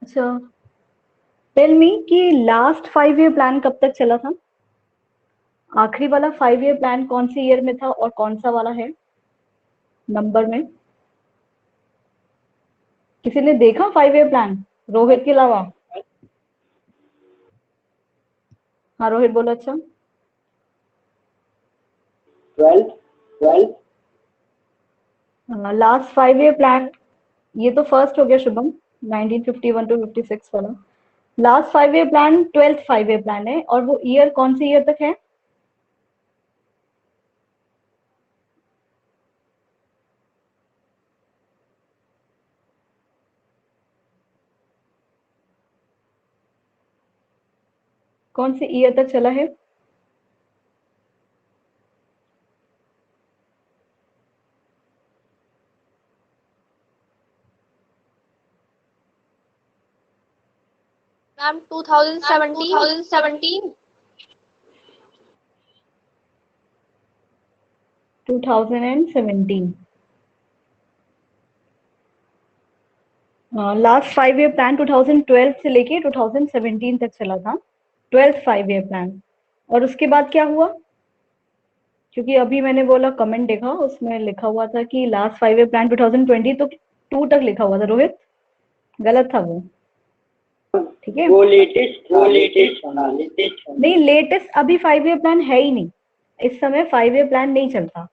अच्छा, tell me कि last 5 year plan कब तक चला था? आखिरी वाला 5 ईयर प्लान कौन से ईयर में था और कौन सा वाला है नंबर में? किसी ने देखा 5 ईयर प्लान रोहित के अलावा? हाँ रोहित बोलो। अच्छा, 12 लास्ट 5 ईयर प्लान, ये तो फर्स्ट हो गया शुभम, 1951 टू 56 वाला। Last 5 year plan 12th 5 year plan है, और वो ईयर कौन से ईयर तक है? कौन से ईयर तक चला है? मैम 2017। 2017। लास्ट 5 ईयर प्लान 2012 से लेके 2017 तक चला था, 12th 5 ईयर प्लान। और उसके बाद क्या हुआ? क्योंकि अभी मैंने बोला कमेंट देखा, उसमें लिखा हुआ था कि लास्ट 5 ईयर प्लान 2020 तो 2 तक लिखा हुआ था रोहित, गलत था वो। ठीक है, वो लेटेस्ट नहीं लेटेस्ट अभी 5 ईयर प्लान है ही नहीं, इस समय 5 ईयर प्लान नहीं चलता।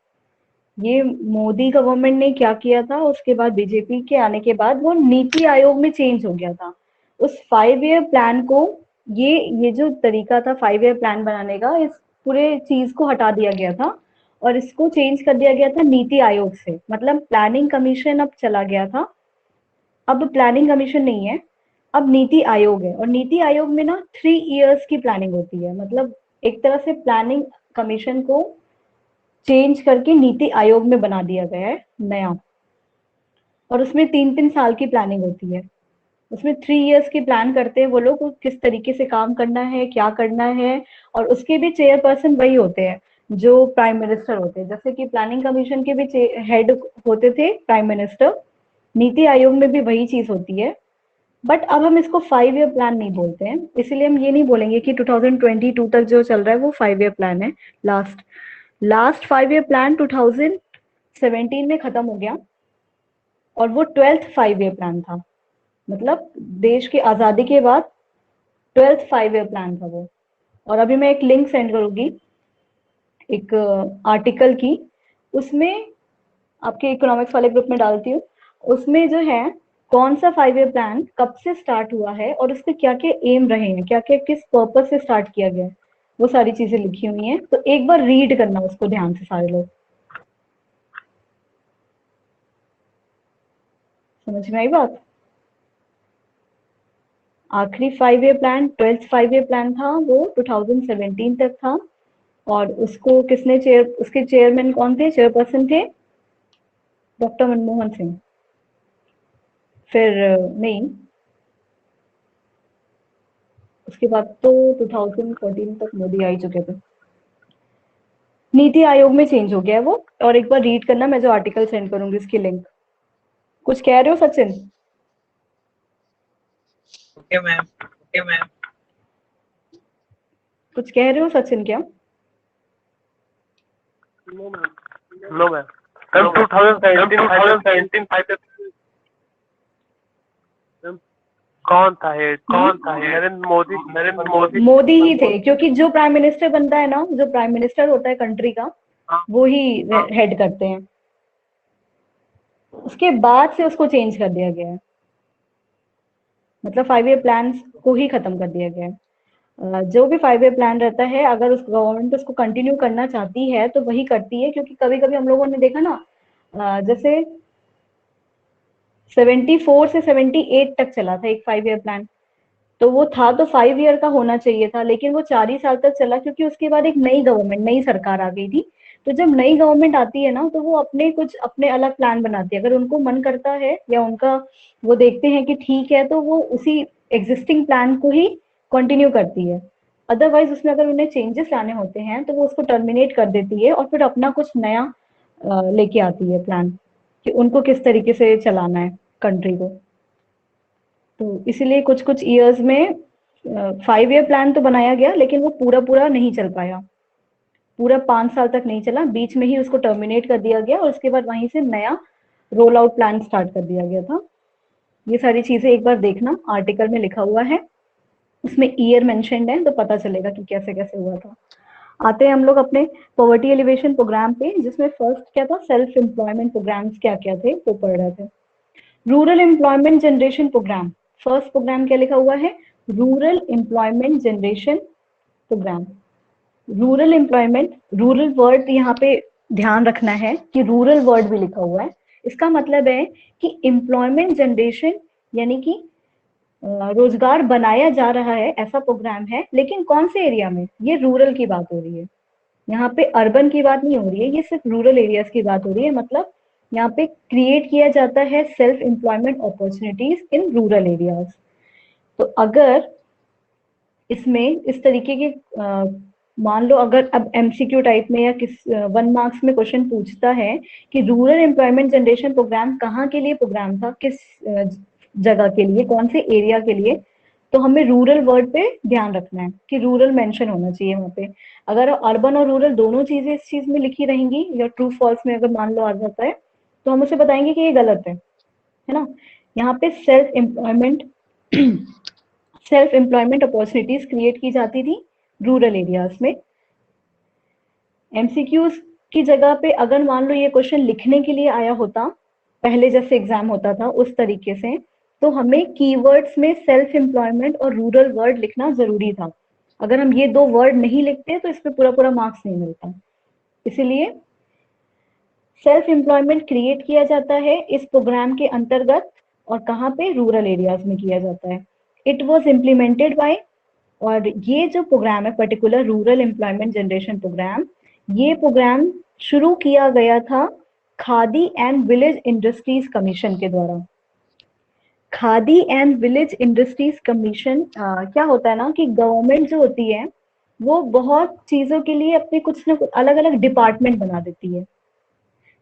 ये मोदी गवर्नमेंट ने क्या किया था, उसके बाद बीजेपी के आने के बाद वो नीति आयोग में चेंज हो गया था। उस 5 ईयर प्लान को, ये जो तरीका था 5 ईयर प्लान बनाने का, इस पूरे चीज को हटा दिया गया था और इसको चेंज कर दिया गया था नीति आयोग से। मतलब प्लानिंग कमीशन अब चला गया था, अब प्लानिंग कमीशन नहीं है, अब नीति आयोग है। और नीति आयोग में ना 3 इयर्स की प्लानिंग होती है। मतलब एक तरह से प्लानिंग कमीशन को चेंज करके नीति आयोग में बना दिया गया है नया, और उसमें 3-3 साल की प्लानिंग होती है। उसमें 3 इयर्स की प्लान करते हैं वो लोग, किस तरीके से काम करना है, क्या करना है। और उसके भी चेयरपर्सन वही होते हैं जो प्राइम मिनिस्टर होते हैं। जैसे कि प्लानिंग कमीशन के भी हेड होते थे प्राइम मिनिस्टर, नीति आयोग में भी वही चीज होती है। बट अब हम इसको 5 ईयर प्लान नहीं बोलते हैं, इसीलिए हम ये नहीं बोलेंगे कि 2022 तक जो चल रहा है वो 5 ईयर प्लान है। लास्ट लास्ट 5 ईयर प्लान 2017 में खत्म हो गया, और वो 12th 5 ईयर प्लान था। मतलब देश की आजादी के बाद 12th 5 ईयर प्लान था वो। और अभी मैं एक लिंक सेंड करूंगी एक आर्टिकल की, उसमें आपके इकोनॉमिक्स वाले ग्रुप में डालती हूँ। उसमें जो है कौन सा 5 ईयर प्लान कब से स्टार्ट हुआ है और उसके क्या क्या एम रहे हैं, क्या क्या किस पर्पज से स्टार्ट किया गया है, वो सारी चीजें लिखी हुई हैं। तो एक बार रीड करना उसको ध्यान से सारे लोग। समझ में आई बात? आखिरी 5 year plan 12th 5 year plan था, वो 2017 तक था। और उसको किसने उसके चेयरमैन कौन थे, चेयरपर्सन थे डॉक्टर मनमोहन सिंह। फिर नहीं, उसके बाद तो 2014 तक मोदी आ ही चुके थे। नीति आयोग में चेंज हो गया है वो। और एक बार रीड करना, मैं जो आर्टिकल सेंड करूंगी इसकी लिंक। कुछ कह रहे हो सचिन? Okay ma'am. कुछ कह रहे हो सचिन क्या? No ma'am. 2017 कौन था हेड? नरेंद्र मोदी। मोदी ही थे, क्योंकि जो प्राइम मिनिस्टर बनता है ना, जो प्राइम मिनिस्टर होता है कंट्री का, वो ही हेड करते हैं। उसके बाद से उसको चेंज कर दिया गया है। मतलब 5 ईयर प्लान को ही खत्म कर दिया गया है। जो भी 5 ईयर प्लान रहता है, अगर उस गवर्नमेंट उसको कंटिन्यू करना चाहती है तो वही करती है। क्योंकि कभी कभी हम लोगों ने देखा ना, जैसे 74 से 78 तक चला था एक 5 ईयर प्लान, तो वो था तो 5 ईयर का होना चाहिए था, लेकिन वो 4 ही साल तक चला, क्योंकि उसके बाद एक नई गवर्नमेंट, नई सरकार आ गई थी। तो जब नई गवर्नमेंट आती है ना, तो वो अपने अलग प्लान बनाती है। अगर उनको मन करता है या उनका वो देखते हैं कि ठीक है, तो वो उसी एग्जिस्टिंग प्लान को ही कंटिन्यू करती है। अदरवाइज उसमें अगर उन्हें चेंजेस लाने होते हैं तो वो उसको टर्मिनेट कर देती है और फिर अपना कुछ नया लेके आती है प्लान, कि उनको किस तरीके से चलाना है कंट्री को। तो इसीलिए कुछ कुछ ईयर्स में 5 ईयर प्लान तो बनाया गया, लेकिन वो पूरा पूरा नहीं चल पाया, पूरा 5 साल तक नहीं चला, बीच में ही उसको टर्मिनेट कर दिया गया और उसके बाद वहीं से नया रोल आउट प्लान स्टार्ट कर दिया गया था। ये सारी चीजें एक बार देखना, आर्टिकल में लिखा हुआ है, उसमें ईयर मेंशन्ड है, तो पता चलेगा कि कैसे कैसे हुआ था। आते हैं हम लोग अपने पॉवर्टी एलिवेशन प्रोग्राम पे, जिसमें फर्स्ट क्या था, सेल्फ एम्प्लॉयमेंट प्रोग्राम्स क्या क्या थे वो पढ़ रहे थे। Rural employment generation program, first program क्या लिखा हुआ है, rural employment generation program. Rural employment, rural word यहाँ पे ध्यान रखना है कि रूरल वर्ड भी लिखा हुआ है। इसका मतलब है कि एम्प्लॉयमेंट जनरेशन यानी कि रोजगार बनाया जा रहा है, ऐसा प्रोग्राम है, लेकिन कौन से एरिया में, ये रूरल की बात हो रही है, यहाँ पे अर्बन की बात नहीं हो रही है, ये सिर्फ रूरल एरियाज की बात हो रही है। मतलब यहाँ पे क्रिएट किया जाता है self employment opportunities in rural areas. तो अगर इसमें इस तरीके के मान लो अगर अब एमसीक्यू टाइप में या किस 1 मार्क्स में क्वेश्चन पूछता है कि रूरल एम्प्लॉयमेंट जनरेशन प्रोग्राम कहाँ के लिए प्रोग्राम था, किस जगह के लिए, कौन से एरिया के लिए, तो हमें रूरल वर्ड पे ध्यान रखना है कि रूरल मेंशन होना चाहिए वहाँ पे। अगर अर्बन और रूरल दोनों चीजें इस चीज में लिखी रहेंगी या ट्रू फॉल्स में अगर मान लो आ जाता है, तो हम उसे बताएंगे कि ये गलत है ना। यहाँ पे सेल्फ एम्प्लॉयमेंट अपॉर्चुनिटीज क्रिएट की जाती थी रूरल एरियाज में। एमसीक्यूज की जगह पे अगर मान लो ये क्वेश्चन लिखने के लिए आया होता, पहले जैसे एग्जाम होता था उस तरीके से, तो हमें कीवर्ड्स में सेल्फ एम्प्लॉयमेंट और रूरल वर्ड लिखना जरूरी था। अगर हम ये 2 वर्ड नहीं लिखते तो इस पे पूरा पूरा मार्क्स नहीं मिलता। इसीलिए सेल्फ एम्प्लॉयमेंट क्रिएट किया जाता है इस प्रोग्राम के अंतर्गत, और कहाँ पे, रूरल एरियाज में किया जाता है। इट वॉज इम्प्लीमेंटेड बाय, और ये जो प्रोग्राम है particular rural employment generation program, ये प्रोग्राम शुरू किया गया था Khadi and village industries commission के द्वारा। Khadi and village industries commission क्या होता है ना कि गवर्नमेंट जो होती है वो बहुत चीजों के लिए अपने कुछ ना कुछ अलग अलग डिपार्टमेंट बना देती है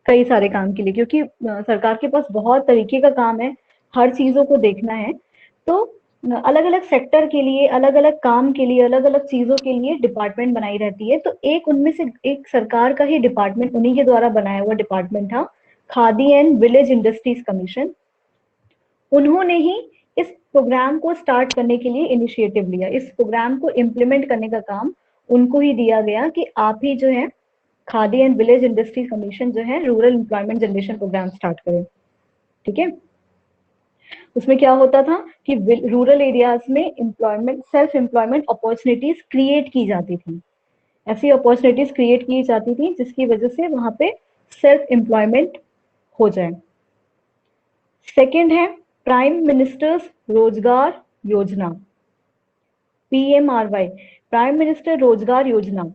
कई सारे काम के लिए, क्योंकि सरकार के पास बहुत तरीके का काम है, हर चीजों को देखना है। तो अलग अलग सेक्टर के लिए, अलग अलग काम के लिए, अलग अलग चीजों के लिए डिपार्टमेंट बनाई रहती है। तो एक उनमें से एक सरकार का ही डिपार्टमेंट, उन्हीं के द्वारा बनाया हुआ डिपार्टमेंट था Khadi and village industries commission. उन्होंने ही इस प्रोग्राम को स्टार्ट करने के लिए इनिशिएटिव लिया, इस प्रोग्राम को इम्प्लीमेंट करने का काम उनको ही दिया गया कि आप ही जो है Khadi and village industry commission जो है rural employment generation program start करें। ठीक है, उसमें क्या होता था कि रूरल एरियाज में employment, self employment opportunities create की जाती थी, ऐसी अपॉर्चुनिटीज क्रिएट की जाती थी जिसकी वजह से वहां पे सेल्फ एम्प्लॉयमेंट हो जाए। सेकेंड है प्राइम मिनिस्टर्स रोजगार योजना, PMRY, प्राइम मिनिस्टर रोजगार योजना।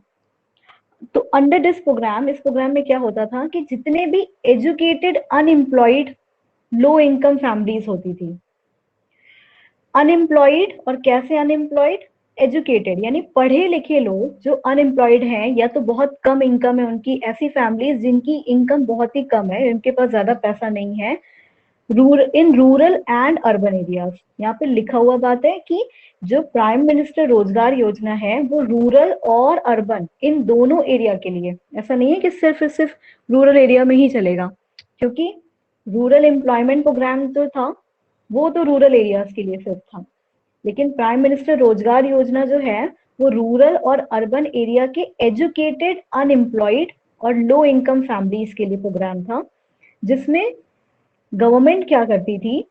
तो अंडर दिस प्रोग्राम, इस प्रोग्राम में क्या होता था कि जितने भी educated unemployed low income families होती थी, अनएम्प्लॉयड और कैसे अनएम्प्लॉयड, एजुकेटेड यानी पढ़े लिखे लोग जो अनएम्प्लॉयड हैं या तो बहुत कम इनकम है उनकी, ऐसी फैमिलीज जिनकी इनकम बहुत ही कम है, उनके पास ज्यादा पैसा नहीं है, in rural and urban areas. यहाँ पे लिखा हुआ बात है कि जो प्राइम मिनिस्टर रोजगार योजना है वो रूरल और अर्बन इन दोनों एरिया के लिए, ऐसा नहीं है कि सिर्फ रूरल एरिया में ही चलेगा, क्योंकि रूरल एम्प्लॉयमेंट प्रोग्राम जो था वो तो रूरल एरियाज के लिए सिर्फ था, लेकिन प्राइम मिनिस्टर रोजगार योजना जो है वो रूरल और अर्बन एरिया के एजुकेटेड अनएम्प्लॉयड और लो इनकम फैमिलीज के लिए प्रोग्राम था, जिसमें गवर्नमेंट क्या करती थी,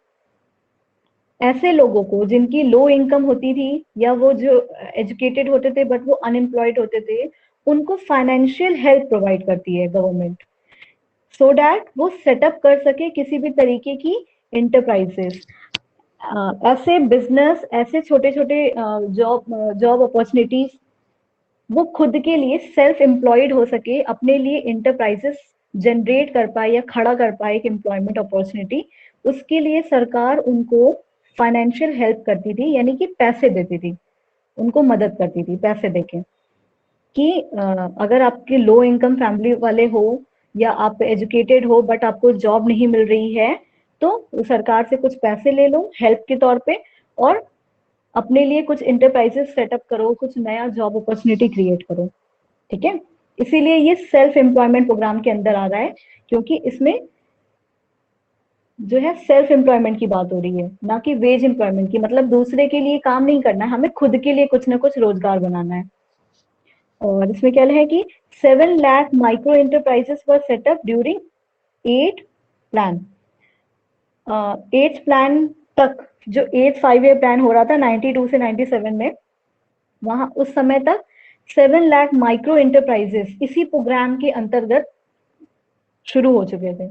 ऐसे लोगों को जिनकी लो इनकम होती थी या वो जो एजुकेटेड होते थे बट वो अनएम्प्लॉयड होते थे, उनको फाइनेंशियल हेल्प प्रोवाइड करती है गवर्नमेंट, सो दैट वो सेटअप कर सके किसी भी तरीके की इंटरप्राइजेस, ऐसे बिजनेस, ऐसे छोटे छोटे जॉब अपॉर्चुनिटीज, वो खुद के लिए सेल्फ एम्प्लॉयड हो सके, अपने लिए इंटरप्राइजेस जनरेट कर पाए या खड़ा कर पाए एक एम्प्लॉयमेंट अपॉर्चुनिटी, उसके लिए सरकार उनको फाइनेंशियल हेल्प करती थी, यानी कि पैसे देती थी, उनको मदद करती थी पैसे देके कि अगर आपके लो इनकम फैमिली वाले हो या आप एजुकेटेड हो बट आपको जॉब नहीं मिल रही है, तो सरकार से कुछ पैसे ले लो हेल्प के तौर पे और अपने लिए कुछ इंटरप्राइजेस सेटअप करो, कुछ नया जॉब अपॉर्चुनिटी क्रिएट करो। ठीक है, इसीलिए ये सेल्फ एम्प्लॉयमेंट प्रोग्राम के अंदर आ रहा है, क्योंकि इसमें जो है सेल्फ एम्प्लॉयमेंट की बात हो रही है, ना कि वेज एम्प्लॉयमेंट की। मतलब दूसरे के लिए काम नहीं करना है, हमें खुद के लिए कुछ ना कुछ रोजगार बनाना है। और इसमें क्या है कि 7 lakh micro enterprises were set up during 8 plan. 8 plan तक, जो 8 5 ईयर प्लान हो रहा था 92 से 97 में, वहां उस समय तक 7 लाख माइक्रो एंटरप्राइजेस इसी प्रोग्राम के अंतर्गत शुरू हो चुके थे।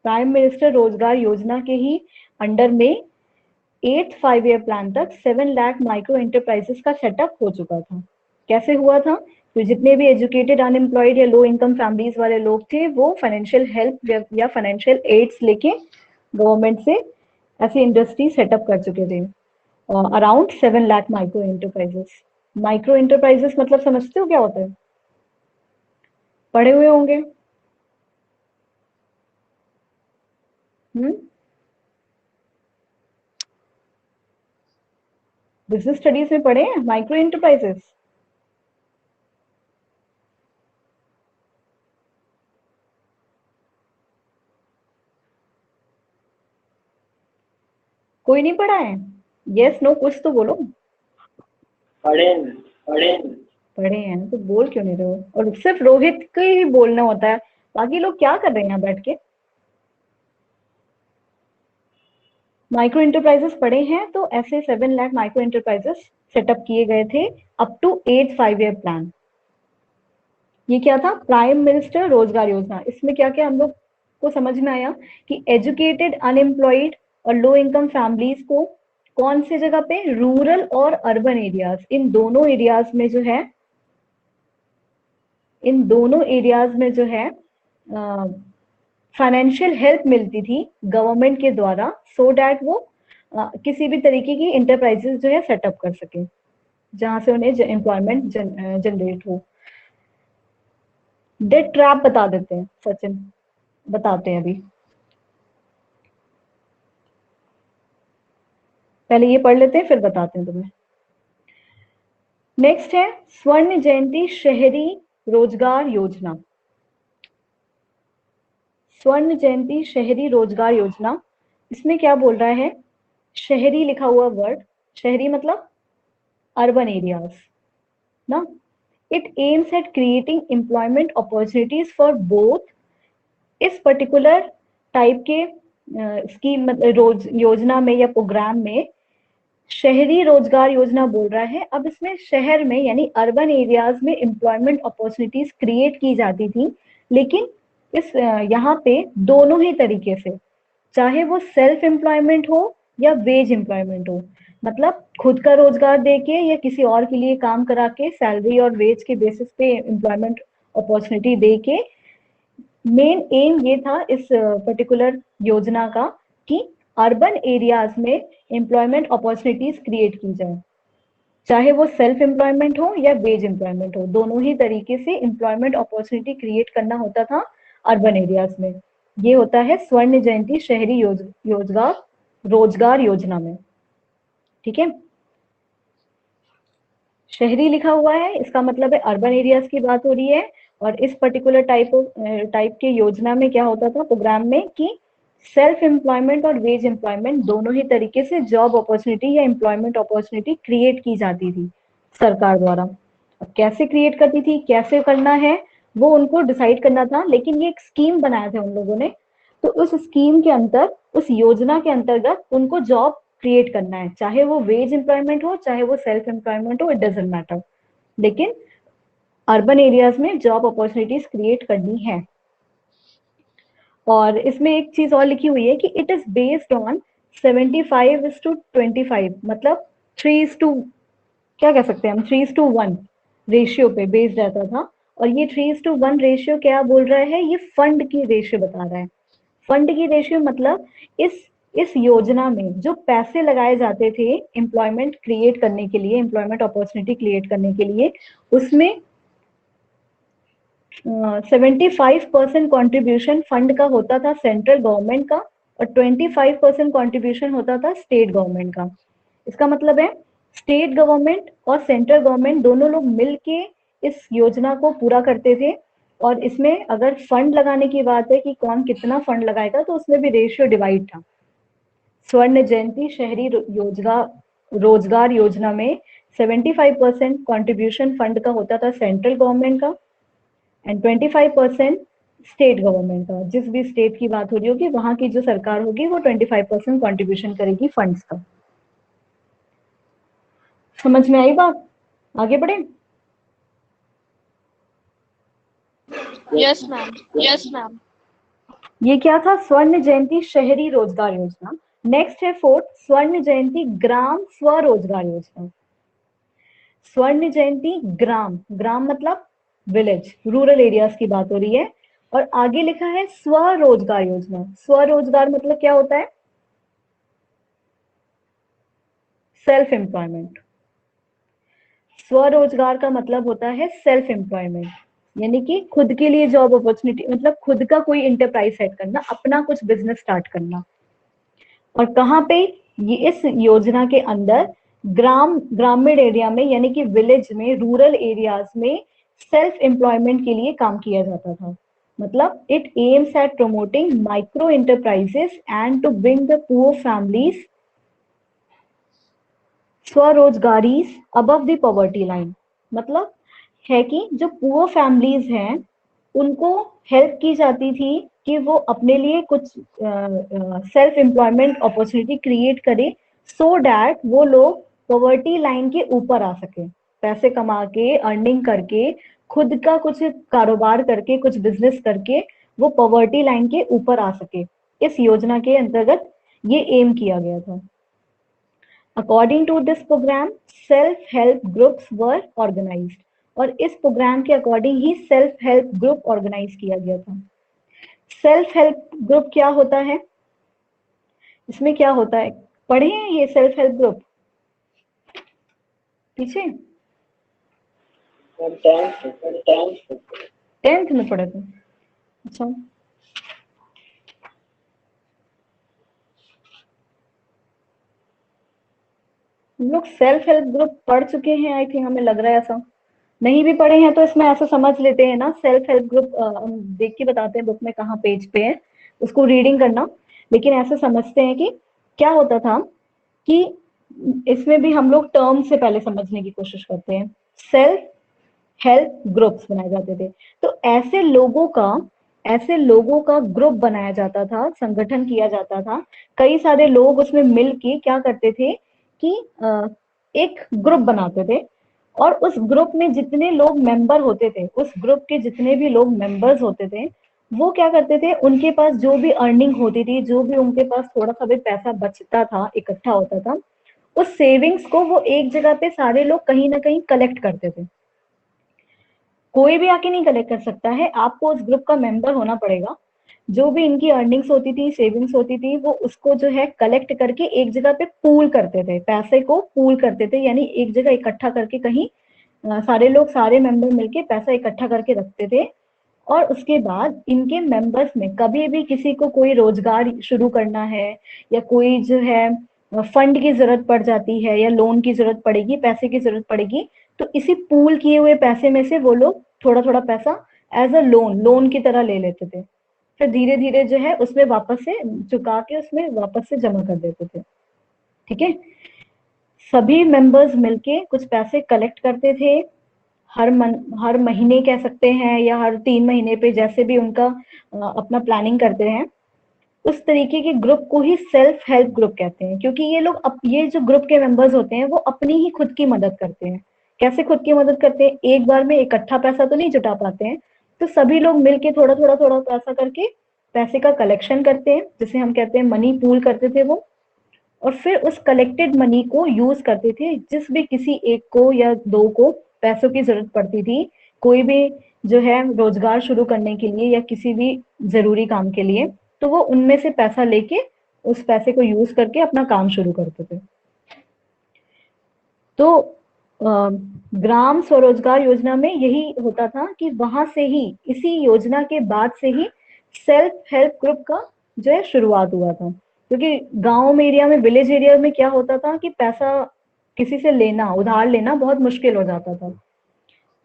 प्राइम मिनिस्टर रोजगार योजना के ही अंडर में 8 5 ईयर प्लान तक 7 लाख माइक्रो एंटरप्राइजेस का सेटअप हो चुका था। कैसे हुआ था? तो जितने भी एजुकेटेड अनएम्प्लॉयड या लो इनकम फैमिलीज वाले लोग थे, वो फाइनेंशियल हेल्प या फाइनेंशियल एड्स लेके गवर्नमेंट से ऐसी इंडस्ट्री सेटअप कर चुके थे। Around 7 lakh micro enterprises. Micro enterprises मतलब समझते हो क्या होता है? पढ़े हुए होंगे। बिजनेस स्टडीज में पढ़े हैं माइक्रो एंटरप्राइजेस? कोई नहीं पढ़ा है? यस नो कुछ तो बोलो। पढ़े पढ़े पढ़े हैं तो बोल क्यों नहीं रहे हो? और सिर्फ रोहित को ही बोलना होता है, बाकी लोग क्या कर रहे हैं यहाँ बैठ के? माइक्रो एंटरप्राइजेस पढ़े हैं तो ऐसे 7 लाख माइक्रो एंटरप्राइजेस सेटअप किए गए थे अप टू 8 5 ईयर प्लान। ये क्या था? प्राइम मिनिस्टर रोजगार योजना। इसमें क्या क्या हम लोग को समझ में आया कि एजुकेटेड अनएम्प्लॉयड और लो इनकम फैमिलीज को कौन से जगह पे, रूरल और अर्बन एरियाज, इन दोनों एरियाज में जो है, इन दोनों एरियाज में जो है फाइनेंशियल हेल्प मिलती थी गवर्नमेंट के द्वारा, सो डैट वो किसी भी तरीके की इंटरप्राइजेस जो है सेटअप कर सके, जहां से उन्हें एम्प्लॉयमेंट जनरेट हो। डेट ट्रैप बता देते हैं, सचिन बताते हैं अभी। पहले ये पढ़ लेते हैं फिर बताते हैं तुम्हें। नेक्स्ट है स्वर्ण जयंती शहरी रोजगार योजना। स्वर्ण जयंती शहरी रोजगार योजना, इसमें क्या बोल रहा है? शहरी लिखा हुआ वर्ड, शहरी मतलब अर्बन एरियाज ना। It aims at creating employment opportunities for both. इस पर्टिकुलर टाइप के स्कीम रोज योजना में या प्रोग्राम में शहरी रोजगार योजना बोल रहा है। अब इसमें शहर में यानी अर्बन एरियाज में एम्प्लॉयमेंट अपॉर्चुनिटीज क्रिएट की जाती थी, लेकिन इस यहाँ पे दोनों ही तरीके से, चाहे वो सेल्फ एम्प्लॉयमेंट हो या वेज एम्प्लॉयमेंट हो, मतलब खुद का रोजगार देके या किसी और के लिए काम करा के सैलरी और वेज के बेसिस पे एम्प्लॉयमेंट अपॉर्चुनिटी दे के। मेन एम ये था इस पर्टिकुलर योजना का कि अर्बन एरियाज में एम्प्लॉयमेंट अपॉर्चुनिटीज क्रिएट की जाए, चाहे वो सेल्फ एम्प्लॉयमेंट हो या वेज एम्प्लॉयमेंट हो, दोनों ही तरीके से एम्प्लॉयमेंट अपॉर्चुनिटी क्रिएट करना होता था अर्बन एरियाज में। ये होता है स्वर्ण जयंती शहरी रोजगार योजना में। ठीक है, शहरी लिखा हुआ है, इसका मतलब है अर्बन एरियाज की बात हो रही है। और इस पर्टिकुलर टाइप के योजना में क्या होता था प्रोग्राम में कि सेल्फ एम्प्लॉयमेंट और वेज एम्प्लॉयमेंट दोनों ही तरीके से जॉब अपॉर्चुनिटी या एम्प्लॉयमेंट अपॉर्चुनिटी क्रिएट की जाती थी सरकार द्वारा। अब कैसे क्रिएट करती थी, कैसे करना है, वो उनको डिसाइड करना था, लेकिन ये एक स्कीम बनाया था उन लोगों ने। तो उस स्कीम के अंतर, उस योजना के अंतर्गत उनको जॉब क्रिएट करना है, चाहे वो वेज एम्प्लॉयमेंट हो चाहे वो सेल्फ एम्प्लॉयमेंट हो, इट डजेंट मैटर, लेकिन अर्बन एरियाज में जॉब अपॉर्चुनिटीज क्रिएट करनी है। और इसमें एक चीज और लिखी हुई है कि इट इज बेस्ड ऑन 75:25, मतलब 3 क्या कह सकते हैं हम, 3:1 रेशियो पे बेस्ड रहता था। और ये 3:1 रेशियो क्या बोल रहा है? ये फंड की रेशियो बता रहा है। फंड की रेशियो मतलब इस योजना में जो पैसे लगाए जाते थे एम्प्लॉयमेंट क्रिएट करने के लिए, एम्प्लॉयमेंट अपॉर्चुनिटी क्रिएट करने के लिए, उसमें 75% कॉन्ट्रीब्यूशन फंड का होता था सेंट्रल गवर्नमेंट का, और 25% कॉन्ट्रीब्यूशन होता था स्टेट गवर्नमेंट का। इसका मतलब है स्टेट गवर्नमेंट और सेंट्रल गवर्नमेंट दोनों लोग मिलके इस योजना को पूरा करते थे। और इसमें अगर फंड लगाने की बात है कि कौन कितना फंड लगाएगा, तो उसमें भी रेशियो डिवाइड था। स्वर्ण जयंती शहरी रोजगार योजना में 75% कॉन्ट्रीब्यूशन फंड का होता था सेंट्रल गवर्नमेंट का एंड 25% स्टेट गवर्नमेंट का। जिस भी स्टेट की बात हो रही होगी वहां की जो सरकार होगी वो 25% कॉन्ट्रीब्यूशन करेगी फंड्स का। समझ में आई बात? आगे बढ़े। Yes ma'am, yes ma'am. ये क्या था? स्वर्ण जयंती शहरी रोजगार योजना। नेक्स्ट है फोर्थ, स्वर्ण जयंती ग्राम स्वरोजगार योजना। स्वर्ण जयंती ग्राम, ग्राम मतलब विलेज, रूरल एरियाज की बात हो रही है। और आगे लिखा है स्वरोजगार योजना। स्वरोजगार मतलब क्या होता है? Self employment. स्वरोजगार का मतलब होता है सेल्फ एम्प्लॉयमेंट, यानी कि खुद के लिए जॉब अपॉर्चुनिटी, मतलब खुद का कोई इंटरप्राइज सेट करना, अपना कुछ बिजनेस स्टार्ट करना। और कहाँ पे? ये इस योजना के अंदर ग्रामीण एरिया में, यानी कि विलेज में, रूरल एरियाज में सेल्फ एम्प्लॉयमेंट के लिए काम किया जाता था। मतलब it aims at promoting micro enterprises and to bring the poor families स्वरोजगारीज अबव द पॉवर्टी लाइन। मतलब है कि जो पुअर फैमिलीज हैं उनको हेल्प की जाती थी कि वो अपने लिए कुछ सेल्फ एम्प्लॉयमेंट अपॉर्चुनिटी क्रिएट करे, सो डैट वो लोग पॉवर्टी लाइन के ऊपर आ सके, पैसे कमा के, अर्निंग करके, खुद का कुछ कारोबार करके, कुछ बिजनेस करके वो पॉवर्टी लाइन के ऊपर आ सके। इस योजना के अंतर्गत ये एम किया गया था। According to this program, self-help groups were organized। और इस प्रोग्राम के अकॉर्डिंग ही सेल्फ हेल्प ग्रुप ऑर्गेनाइज किया गया था। सेल्फ हेल्प ग्रुप क्या होता है? इसमें क्या होता है? पढ़े हैं ये सेल्फ हेल्प ग्रुप पीछे? 10th में पढ़े थे? अच्छा, हम लोग सेल्फ हेल्प ग्रुप पढ़ चुके हैं आई थिंक, हमें लग रहा है ऐसा। नहीं भी पढ़े हैं तो इसमें ऐसा समझ लेते हैं ना, सेल्फ हेल्प ग्रुप हम देख के बताते हैं बुक में कहाँ पेज पे है, उसको रीडिंग करना। लेकिन ऐसे समझते हैं कि क्या होता था कि इसमें भी हम लोग टर्म से पहले समझने की कोशिश करते हैं। सेल्फ हेल्प ग्रुप्स बनाए जाते थे, तो ऐसे लोगों का ग्रुप बनाया जाता था, संगठन किया जाता था। कई सारे लोग उसमें मिल के क्या करते थे कि एक ग्रुप बनाते थे, और उस ग्रुप में जितने लोग मेंबर होते थे, उस ग्रुप के जितने भी लोग मेंबर्स होते थे, वो क्या करते थे, उनके पास जो भी अर्निंग होती थी, जो भी उनके पास थोड़ा सा भी पैसा बचता था, इकट्ठा होता था, उस सेविंग्स को वो एक जगह पे सारे लोग कहीं ना कहीं कलेक्ट करते थे। कोई भी आके नहीं कलेक्ट कर सकता है, आपको उस ग्रुप का मेंबर होना पड़ेगा। जो भी इनकी अर्निंग्स होती थी, सेविंग्स होती थी, वो उसको जो है कलेक्ट करके एक जगह पे पूल करते थे, पैसे को पूल करते थे, यानी एक जगह इकट्ठा करके कहीं सारे लोग, सारे मेंबर मिलके पैसा इकट्ठा करके रखते थे। और उसके बाद इनके मेंबर्स में कभी भी किसी को कोई रोजगार शुरू करना है, या कोई जो है फंड की जरूरत पड़ जाती है, या लोन की जरूरत पड़ेगी, पैसे की जरूरत पड़ेगी, तो इसी पूल किए हुए पैसे में से वो लोग थोड़ा थोड़ा पैसा एज अ लोन की तरह ले लेते थे। फिर धीरे धीरे जो है उसमें वापस से चुका के उसमें वापस से जमा कर देते थे। ठीक है, सभी मेंबर्स मिलके कुछ पैसे कलेक्ट करते थे, हर महीने कह सकते हैं, या हर 3 महीने पे, जैसे भी उनका अपना प्लानिंग करते हैं। उस तरीके के ग्रुप को ही सेल्फ हेल्प ग्रुप कहते हैं, क्योंकि ये जो ग्रुप के मेंबर्स होते हैं वो अपनी ही खुद की मदद करते हैं। कैसे खुद की मदद करते हैं? एक बार में इकट्ठा पैसा तो नहीं जुटा पाते हैं, तो सभी लोग मिलके थोड़ा थोड़ा थोड़ा पैसा करके पैसे का कलेक्शन करते हैं, जिसे हम कहते हैं मनी पूल करते थे वो। और फिर उस कलेक्टेड मनी को यूज करते थे, जिस भी किसी एक को या दो को पैसों की जरूरत पड़ती थी, कोई भी जो है रोजगार शुरू करने के लिए या किसी भी जरूरी काम के लिए, तो वो उनमें से पैसा लेके उस पैसे को यूज करके अपना काम शुरू करते थे। तो ग्राम स्वरोजगार योजना में यही होता था कि वहां से ही, इसी योजना के बाद से ही सेल्फ हेल्प ग्रुप का जो है शुरुआत हुआ था, क्योंकि गांव में एरिया में, विलेज एरिया में क्या होता था कि पैसा किसी से लेना, उधार लेना बहुत मुश्किल हो जाता था।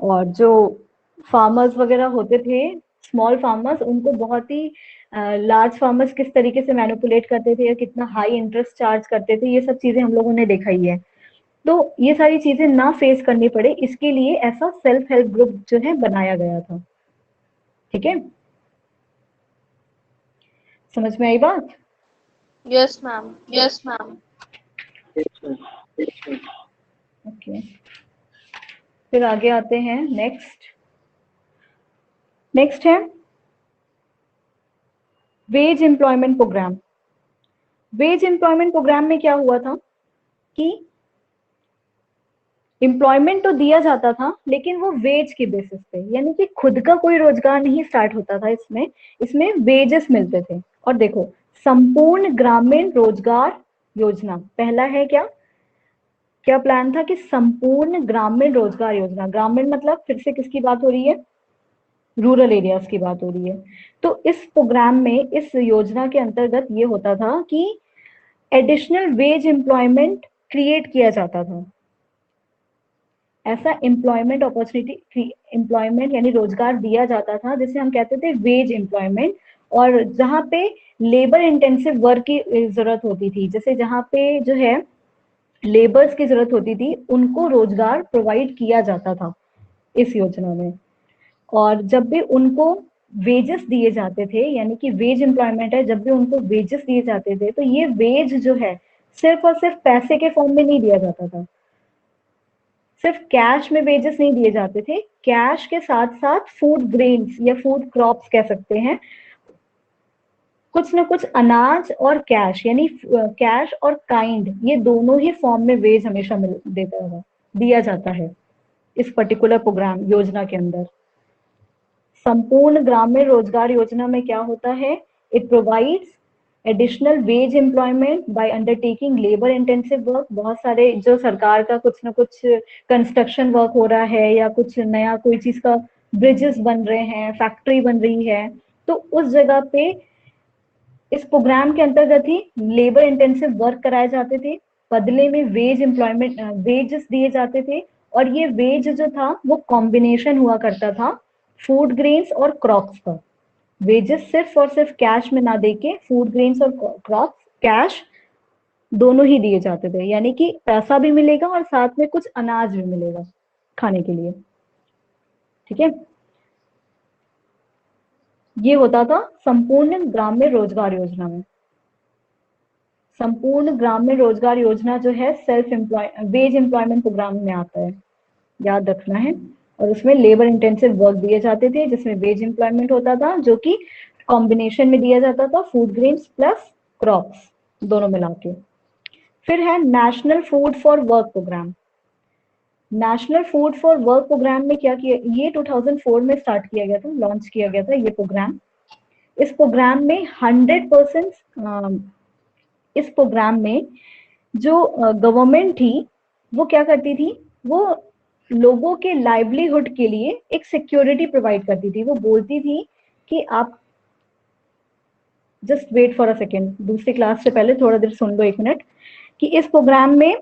और जो फार्मर्स वगैरह होते थे, स्मॉल फार्मर्स, उनको बहुत ही लार्ज फार्मर्स किस तरीके से मैनिपुलेट करते थे या कितना हाई इंटरेस्ट चार्ज करते थे, ये सब चीजें हम लोगों ने देखा ही है। तो ये सारी चीजें ना फेस करनी पड़े, इसके लिए ऐसा सेल्फ हेल्प ग्रुप जो है बनाया गया था। ठीक है, समझ में आई बात? Yes, ma'am. Yes, ma'am. Okay, फिर आगे आते हैं। नेक्स्ट है wage employment program. Wage employment program में क्या हुआ था कि एम्प्लॉयमेंट तो दिया जाता था, लेकिन वो वेज के बेसिस पे, यानी कि खुद का कोई रोजगार नहीं स्टार्ट होता था इसमें। इसमें वेजेस मिलते थे। और देखो, संपूर्ण ग्रामीण रोजगार योजना पहला है। क्या क्या प्लान था कि संपूर्ण ग्रामीण रोजगार योजना, ग्रामीण मतलब फिर से किसकी बात हो रही है? रूरल एरियाज की बात हो रही है। तो इस प्रोग्राम में, इस योजना के अंतर्गत ये होता था कि एडिशनल वेज एम्प्लॉयमेंट क्रिएट किया जाता था। ऐसा एम्प्लॉयमेंट अपॉर्चुनिटी, एम्प्लॉयमेंट यानी रोजगार दिया जाता था जिसे हम कहते थे वेज एम्प्लॉयमेंट। और जहाँ पे लेबर इंटेंसिव वर्क की जरूरत होती थी, जैसे जहाँ पे जो है लेबर्स की जरूरत होती थी, उनको रोजगार प्रोवाइड किया जाता था इस योजना में। और जब भी उनको वेजेस दिए जाते थे, यानी कि वेज एम्प्लॉयमेंट है, जब भी उनको वेजेस दिए जाते थे, तो ये वेज जो है सिर्फ और सिर्फ पैसे के फॉर्म में नहीं दिया जाता था। सिर्फ कैश में वेजेस नहीं दिए जाते थे, कैश के साथ साथ फूड ग्रेन्स या फूड क्रॉप्स कह सकते हैं, कुछ ना कुछ अनाज और कैश, यानी कैश और काइंड, ये दोनों ही फॉर्म में वेज हमेशा दिया जाता है इस पर्टिकुलर प्रोग्राम योजना के अंदर। संपूर्ण ग्रामीण रोजगार योजना में क्या होता है? It provides additional veg employment bye undertaking labour intensive work. बहुत सारे जो सरकार का कुछ ना कुछ कंस्ट्रक्शन वर्क हो रहा है, या कुछ नया कोई चीज का ब्रिजेस बन रहे हैं, फैक्ट्री बन रही है, तो उस जगह पे इस प्रोग्राम के अंतर्गत ही लेबर इंटेंसिव वर्क कराए जाते थे, बदले में वेज एम्प्लॉयमेंट, वेजेस दिए जाते थे। और ये वेज जो था वो कॉम्बिनेशन हुआ करता था फूड ग्रेन्स और क्रॉप्स का। वेजेस सिर्फ और सिर्फ कैश में ना देके फूड ग्रेन्स और क्रॉप्स, कैश दोनों ही दिए जाते थे, यानी कि पैसा भी मिलेगा और साथ में कुछ अनाज भी मिलेगा खाने के लिए। ठीक है, ये होता था संपूर्ण ग्रामीण रोजगार योजना में। संपूर्ण ग्रामीण रोजगार योजना जो है self employ wage employment program में आता है, याद रखना है। और उसमें लेबर इंटेंसिव वर्क दिए जाते थे, जिसमें वेज एम्प्लॉयमेंट होता था, जो कि कॉम्बिनेशन में दिया जाता था फूड ग्रेन्स प्लस क्रॉप्स दोनों मिला के। फिर है national food for work program. National food for work program में क्या किया? ये 2004 में स्टार्ट किया गया था, लॉन्च किया गया था ये प्रोग्राम। इस प्रोग्राम में 100%, इस प्रोग्राम में जो गवर्नमेंट थी वो क्या करती थी, वो लोगों के लाइवलीहुड के लिए एक सिक्योरिटी प्रोवाइड करती थी। वो बोलती थी कि आप just wait for a second, दूसरी क्लास से पहले थोड़ा देर सुन लो, 1 मिनट, कि इस प्रोग्राम में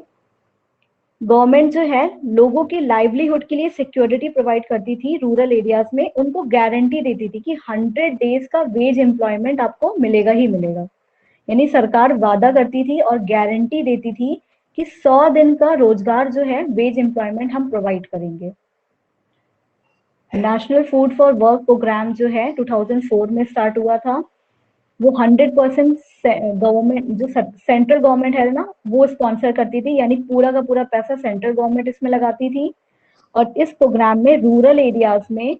गवर्नमेंट जो है लोगों की लाइवलीहुड के लिए सिक्योरिटी प्रोवाइड करती थी। रूरल एरियाज में उनको गारंटी देती थी कि 100 डेज का वेज एम्प्लॉयमेंट आपको मिलेगा ही मिलेगा। यानी सरकार वादा करती थी और गारंटी देती थी कि 100 दिन का रोजगार जो है वेज एम्प्लॉयमेंट हम प्रोवाइड करेंगे। National food for work program जो है 2004 में स्टार्ट हुआ था। वो 100% गवर्नमेंट, जो सेंट्रल गवर्नमेंट है ना, वो स्पॉन्सर करती थी, यानी पूरा का पूरा पैसा सेंट्रल गवर्नमेंट इसमें लगाती थी। और इस प्रोग्राम में रूरल एरियाज में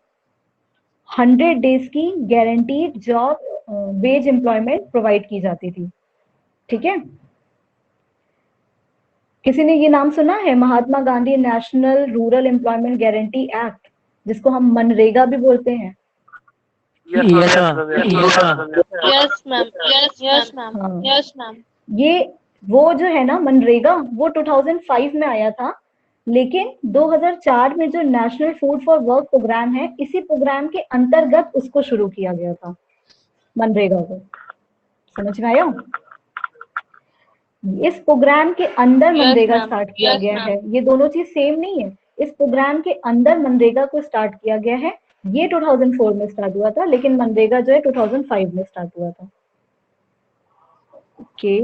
100 डेज की guaranteed job veg employment provide की जाती थी। ठीक है, किसी ने ये नाम सुना है? Mahatma Gandhi national rural employment guarantee act, जिसको हम मनरेगा भी बोलते हैं। Yes, ma'am. Yes, ma'am. Yes, ma'am. Yes, ma'am. हाँ, Yes, ma'am. ये वो जो है ना मनरेगा, वो 2005 में आया था, लेकिन 2004 में जो national food for work program है, इसी प्रोग्राम के अंतर्गत उसको शुरू किया गया था, मनरेगा को। समझ में आया? इस प्रोग्राम के अंदर Yes, मनरेगा ma'am. स्टार्ट किया Yes, गया ma'am. है, ये दोनों चीज सेम नहीं है। इस प्रोग्राम के अंदर मनरेगा को स्टार्ट किया गया है, ये 2004 में स्टार्ट हुआ था, लेकिन मनरेगा जो है 2005 में स्टार्ट हुआ था। ओके